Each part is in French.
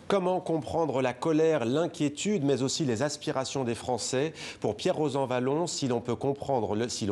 Comment comprendre la colère, l'inquiétude, mais aussi les aspirations des Français? Pour Pierre Rosanvallon, si l'on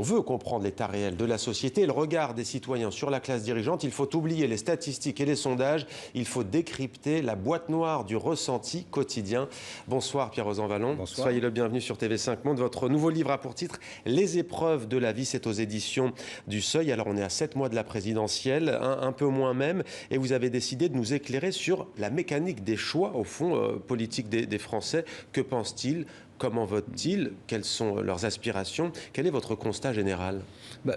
veut comprendre l'état réel de la société et le regard des citoyens sur la classe dirigeante, il faut oublier les statistiques et les sondages. Il faut décrypter la boîte noire du ressenti quotidien. Bonsoir Pierre Rosanvallon. Bonsoir. Soyez le bienvenu sur TV5 Monde. Votre nouveau livre a pour titre Les épreuves de la vie. C'est aux éditions du Seuil. Alors on est à 7 mois de la présidentielle, un peu moins même, et vous avez décidé de nous éclairer sur la mécanique des choix, au fond, politiques des Français. Que pensent-ils? Comment votent-ils? Quelles sont leurs aspirations? Quel est votre constat général?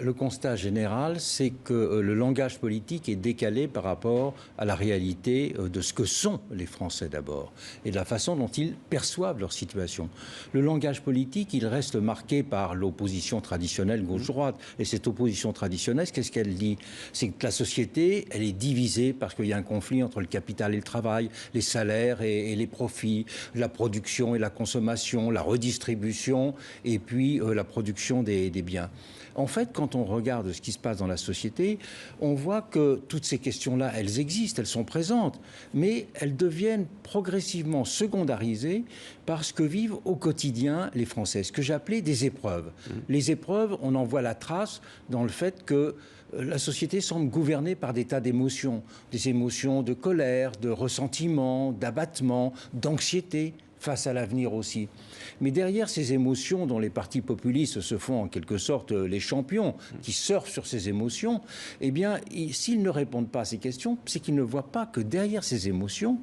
Le constat général, c'est que le langage politique est décalé par rapport à la réalité de ce que sont les Français d'abord et de la façon dont ils perçoivent leur situation. Le langage politique, il reste marqué par l'opposition traditionnelle gauche-droite. Et cette opposition traditionnelle, qu'est-ce qu'elle dit? C'est que la société, elle est divisée parce qu'il y a un conflit entre le capital et le travail, les salaires et les profits, la production et la consommation, la redistribution et puis la production des biens. En fait, quand on regarde ce qui se passe dans la société, on voit que toutes ces questions-là, elles existent, elles sont présentes, mais elles deviennent progressivement secondarisées par ce que vivent au quotidien les Français, ce que j'appelais des épreuves. Les épreuves, on en voit la trace dans le fait que la société semble gouvernée par des tas d'émotions, des émotions de colère, de ressentiment, d'abattement, d'anxiété face à l'avenir aussi. Mais derrière ces émotions dont les partis populistes se font en quelque sorte les champions, qui surfent sur ces émotions, eh bien, s'ils ne répondent pas à ces questions, c'est qu'ils ne voient pas que derrière ces émotions,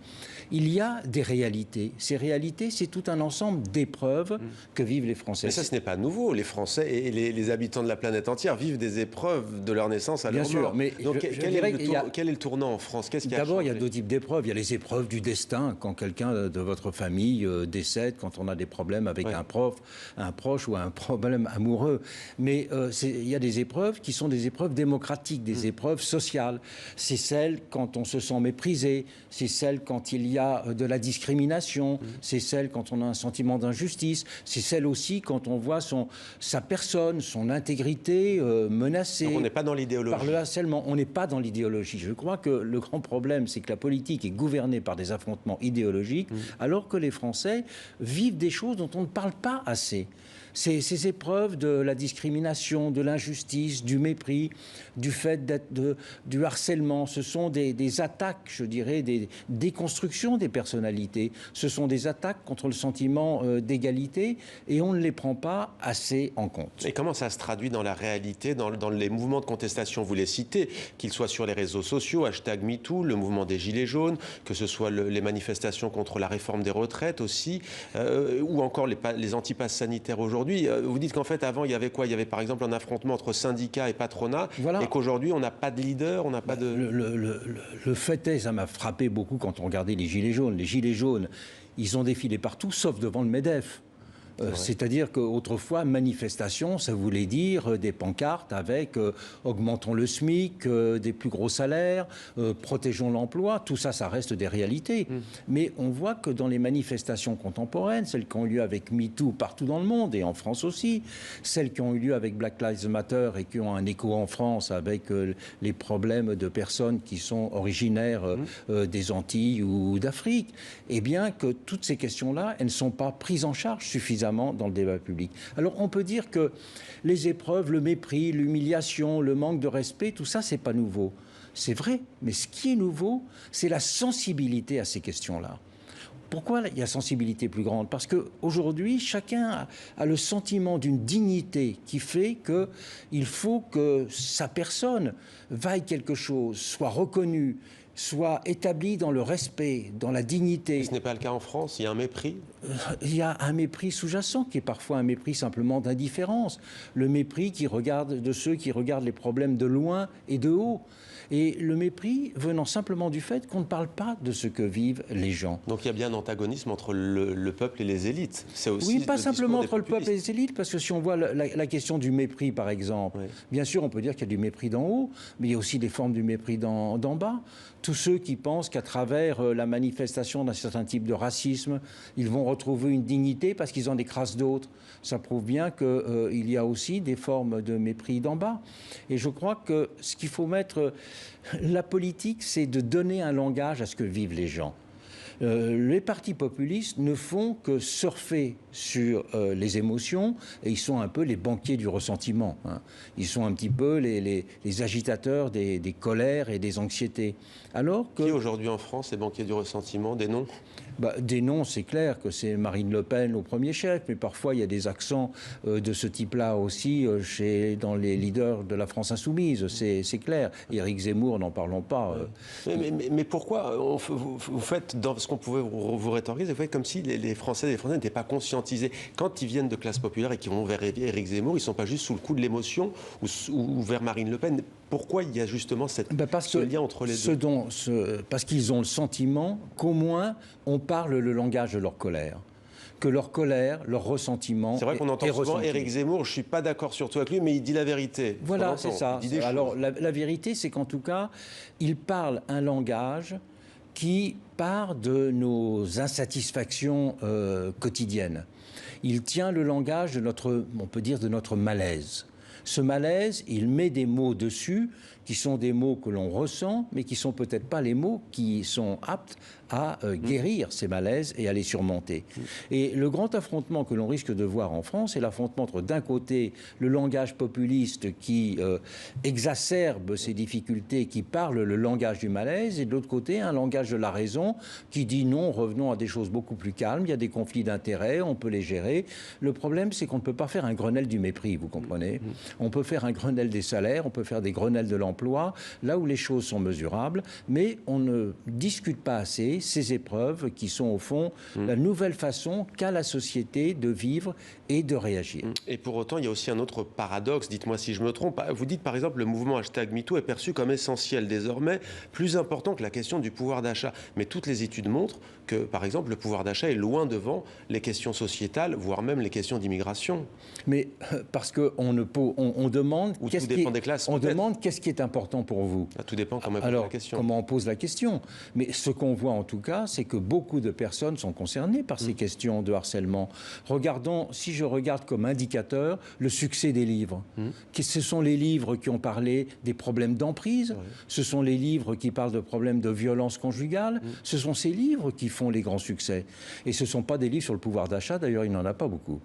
il y a des réalités. Ces réalités, c'est tout un ensemble d'épreuves que vivent les Français. Mais ça, ce n'est pas nouveau. Les Français et les habitants de la planète entière vivent des épreuves de leur naissance à leur mort. Bien sûr, mais donc, quel est le tournant en France? D'abord, il y a deux types d'épreuves. Il y a les épreuves du destin, quand quelqu'un de votre famille décède, quand on a des problèmes avec un proche ou un problème amoureux. Mais il y a des épreuves qui sont des épreuves démocratiques, des épreuves sociales. C'est celles quand on se sent méprisé, c'est celles quand il y a de la discrimination, c'est celles quand on a un sentiment d'injustice, c'est celles aussi quand on voit sa personne, son intégrité menacée. Donc on n'est pas dans l'idéologie. Par le harcèlement, on n'est pas dans l'idéologie. Je crois que le grand problème, c'est que la politique est gouvernée par des affrontements idéologiques, alors que les Français vivent des choses dont on ne parle pas assez. Ces épreuves de la discrimination, de l'injustice, du mépris, du fait du harcèlement, ce sont des attaques, je dirais, des déconstructions des personnalités. Ce sont des attaques contre le sentiment d'égalité et on ne les prend pas assez en compte. Et comment ça se traduit dans la réalité, dans les mouvements de contestation? Vous les citez, qu'ils soient sur les réseaux sociaux, #MeToo, le mouvement des Gilets jaunes, que ce soit les manifestations contre la réforme des retraites aussi, ou encore les antipasses sanitaires aujourd'hui. Vous dites qu'en fait, avant, il y avait quoi? Il y avait par exemple un affrontement entre syndicats et patronat, et qu'aujourd'hui, on n'a pas de leader, on n'a pas de... Le fait est, ça m'a frappé beaucoup quand on regardait les Gilets jaunes. Les Gilets jaunes, ils ont défilé partout, sauf devant le MEDEF. C'est-à-dire qu'autrefois, manifestation, ça voulait dire des pancartes avec augmentons le SMIC, des plus gros salaires, protégeons l'emploi. Tout ça, ça reste des réalités. Mais on voit que dans les manifestations contemporaines, celles qui ont eu lieu avec MeToo partout dans le monde et en France aussi, celles qui ont eu lieu avec Black Lives Matter et qui ont un écho en France avec les problèmes de personnes qui sont originaires des Antilles ou d'Afrique, eh bien que toutes ces questions-là, elles ne sont pas prises en charge suffisamment dans le débat public. Alors on peut dire que les épreuves, le mépris, l'humiliation, le manque de respect, tout ça, c'est pas nouveau. C'est vrai, mais ce qui est nouveau, c'est la sensibilité à ces questions-là. Pourquoi il y a sensibilité plus grande? Parce qu'aujourd'hui, chacun a le sentiment d'une dignité qui fait qu'il faut que sa personne vaille quelque chose, soit reconnue, soit établie dans le respect, dans la dignité. Et ce n'est pas le cas en France, il y a un mépris? Il y a un mépris sous-jacent qui est parfois un mépris simplement d'indifférence. Le mépris de ceux qui regardent les problèmes de loin et de haut. Et le mépris venant simplement du fait qu'on ne parle pas de ce que vivent les gens. Donc il y a bien un antagonisme entre le peuple et les élites. Oui, pas simplement entre le peuple et les élites, parce que si on voit la question du mépris, par exemple, bien sûr, on peut dire qu'il y a du mépris d'en haut, mais il y a aussi des formes du mépris d'en bas. Tous ceux qui pensent qu'à travers la manifestation d'un certain type de racisme, ils vont retrouver une dignité parce qu'ils en écrasent d'autres. Ça prouve bien qu'il y a aussi des formes de mépris d'en bas. Et je crois que ce qu'il faut mettre... La politique, c'est de donner un langage à ce que vivent les gens. Les partis populistes ne font que surfer sur les émotions et ils sont un peu les banquiers du ressentiment. Hein. Ils sont un petit peu les agitateurs des colères et des anxiétés. Alors que... Qui aujourd'hui en France est banquier du ressentiment? Des noms? Des noms, c'est clair que c'est Marine Le Pen au premier chef, mais parfois il y a des accents de ce type-là aussi dans les leaders de la France insoumise, c'est clair. Éric Zemmour, n'en parlons pas. Mais pourquoi vous faites, dans ce qu'on pouvait vous rétorquer, vous faites comme si les Français et les Français n'étaient pas conscientisés. Quand ils viennent de classe populaire et qu'ils vont vers Éric Zemmour, ils ne sont pas juste sous le coup de l'émotion ou vers Marine Le Pen. Pourquoi il y a justement ce lien entre les deux? Parce qu'ils ont le sentiment qu'au moins on parle le langage de leur colère. Que leur colère, leur ressentiment. C'est vrai qu'on entend souvent Éric Zemmour, je ne suis pas d'accord surtout avec lui, mais il dit la vérité. Voilà, c'est ça. Alors la vérité, c'est qu'en tout cas, il parle un langage qui part de nos insatisfactions quotidiennes. Il tient le langage de on peut dire, de notre malaise. Ce malaise, il met des mots dessus qui sont des mots que l'on ressent, mais qui ne sont peut-être pas les mots qui sont aptes à guérir ces malaises et à les surmonter. Et le grand affrontement que l'on risque de voir en France, c'est l'affrontement entre, d'un côté, le langage populiste qui exacerbe ces difficultés, qui parle le langage du malaise, et de l'autre côté, un langage de la raison qui dit non, revenons à des choses beaucoup plus calmes, il y a des conflits d'intérêts, on peut les gérer. Le problème, c'est qu'on ne peut pas faire un Grenelle du mépris, vous comprenez? On peut faire un Grenelle des salaires, on peut faire des Grenelles de l'emploi, là où les choses sont mesurables, mais on ne discute pas assez ces épreuves qui sont au fond la nouvelle façon qu'a la société de vivre et de réagir. Et pour autant, il y a aussi un autre paradoxe, dites-moi si je me trompe. Vous dites par exemple le mouvement #MeToo est perçu comme essentiel désormais, plus important que la question du pouvoir d'achat. Mais toutes les études montrent que par exemple le pouvoir d'achat est loin devant les questions sociétales, voire même les questions d'immigration. Mais parce qu'on demande qu'est-ce qui est important pour vous. Tout dépend comment on pose la question. Comment on pose la question. Mais ce qu'on voit en tout cas, c'est que beaucoup de personnes sont concernées par ces questions de harcèlement. Si je regarde comme indicateur le succès des livres. Ce sont les livres qui ont parlé des problèmes d'emprise, ce sont les livres qui parlent de problèmes de violence conjugale, ce sont ces livres qui font les grands succès. Et ce ne sont pas des livres sur le pouvoir d'achat, d'ailleurs il n'en a pas beaucoup.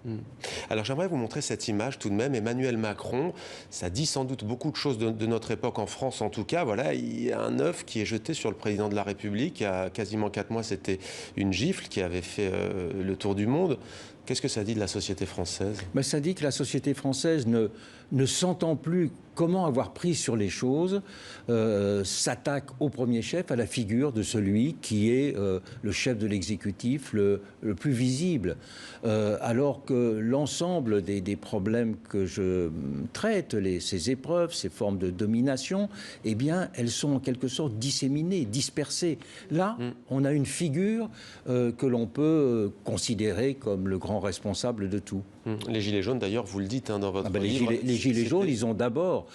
Alors j'aimerais vous montrer cette image tout de même. Emmanuel Macron, ça dit sans doute beaucoup de choses de notre époque, en France en tout cas. Voilà, il y a un œuf qui est jeté sur le président de la République. Il y a quasiment 4 mois, c'était une gifle qui avait fait le tour du monde. Qu'est-ce que ça dit de la société française? Ça dit que la société française ne s'entend plus comment avoir prise sur les choses, s'attaque au premier chef à la figure de celui qui est le chef de l'exécutif le plus visible. Alors que l'ensemble des problèmes que je traite, ces épreuves, ces formes de domination, eh bien, elles sont en quelque sorte disséminées, dispersées. Là, on a une figure que l'on peut considérer comme le grand responsable de tout. Les Gilets jaunes, d'ailleurs, vous le dites dans votre livre. Les Gilets jaunes, ils ont d'abord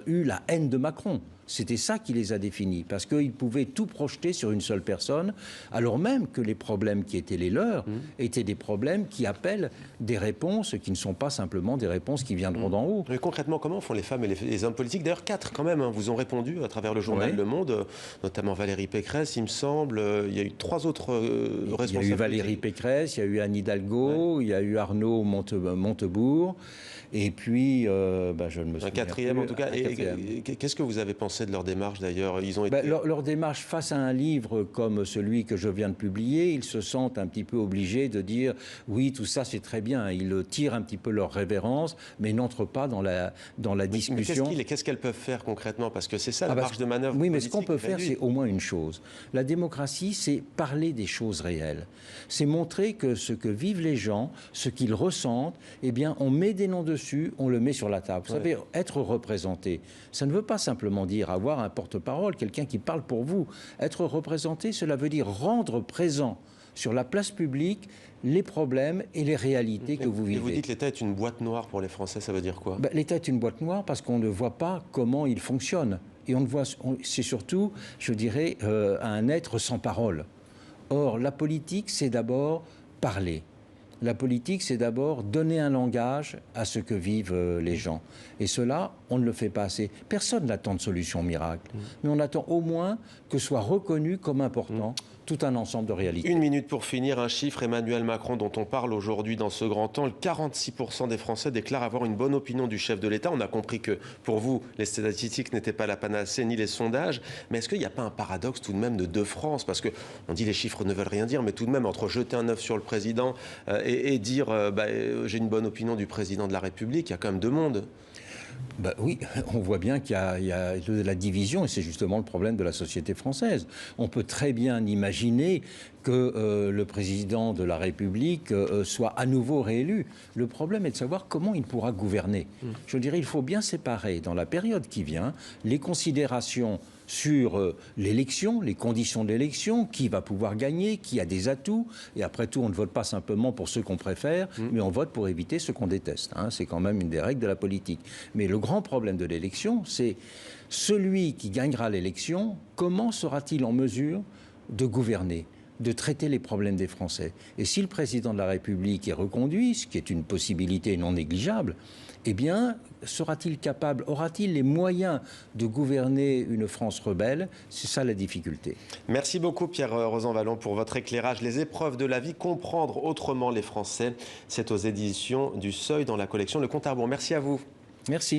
eu la haine de Macron. C'était ça qui les a définis, parce qu'ils pouvaient tout projeter sur une seule personne, alors même que les problèmes qui étaient les leurs étaient des problèmes qui appellent des réponses qui ne sont pas simplement des réponses qui viendront d'en haut. Mais concrètement, comment font les femmes et les hommes politiques? D'ailleurs, 4 quand même, vous ont répondu à travers le journal Le Monde, notamment Valérie Pécresse, il me semble. Il y a eu 3 autres responsables. Il y a eu Valérie Pécresse, il y a eu Anne Hidalgo, il y a eu Arnaud Montebourg. Et puis, je ne me souviens plus. 4e en tout cas. Et qu'est-ce que vous avez pensé de leur démarche d'ailleurs? Ils ont été... leur démarche face à un livre comme celui que je viens de publier, ils se sentent un petit peu obligés de dire oui, tout ça c'est très bien. Ils tirent un petit peu leur révérence, mais n'entrent pas dans la discussion. Mais qu'est-ce qu'elles peuvent faire concrètement? Parce que c'est ça la marge de manœuvre. Oui, mais ce qu'on peut faire, c'est au moins une chose. La démocratie, c'est parler des choses réelles. C'est montrer que ce que vivent les gens, ce qu'ils ressentent, eh bien, on met des noms dessus, on le met sur la table. Vous savez, être représenté, ça ne veut pas simplement dire avoir un porte-parole, quelqu'un qui parle pour vous. Être représenté, cela veut dire rendre présent sur la place publique les problèmes et les réalités que vous vivez. Et vous dites que l'État est une boîte noire pour les Français, ça veut dire quoi? L'État est une boîte noire parce qu'on ne voit pas comment il fonctionne. Et c'est surtout, je dirais, un être sans parole. Or, la politique, c'est d'abord parler. La politique, c'est d'abord donner un langage à ce que vivent les gens. Et cela, on ne le fait pas assez. Personne n'attend de solution miracle. Mais on attend au moins que soit reconnu comme important tout un ensemble de réalités. Une minute pour finir, un chiffre, Emmanuel Macron, dont on parle aujourd'hui dans ce grand temps. 46% des Français déclarent avoir une bonne opinion du chef de l'État. On a compris que pour vous, les statistiques n'étaient pas la panacée ni les sondages. Mais est-ce qu'il n'y a pas un paradoxe tout de même de deux France? Parce qu'on dit les chiffres ne veulent rien dire, mais tout de même, entre jeter un œuf sur le président et dire j'ai une bonne opinion du président de la République, il y a quand même deux mondes. Oui, on voit bien qu'il y a de la division et c'est justement le problème de la société française. On peut très bien imaginer que le président de la République soit à nouveau réélu. Le problème est de savoir comment il pourra gouverner. Je dirais qu'il faut bien séparer dans la période qui vient les considérations sur l'élection, les conditions de l'élection, qui va pouvoir gagner, qui a des atouts. Et après tout, on ne vote pas simplement pour ceux qu'on préfère, mais on vote pour éviter ceux qu'on déteste. C'est quand même une des règles de la politique. Mais le grand problème de l'élection, c'est celui qui gagnera l'élection, comment sera-t-il en mesure de gouverner, de traiter les problèmes des Français? Et si le président de la République est reconduit, ce qui est une possibilité non négligeable, eh bien, sera-t-il capable, aura-t-il les moyens de gouverner une France rebelle? C'est ça la difficulté. Merci beaucoup Pierre Rosanvallon pour votre éclairage. Les épreuves de la vie, comprendre autrement les Français, c'est aux éditions du Seuil dans la collection Le Compte à rebours. Merci à vous. Merci.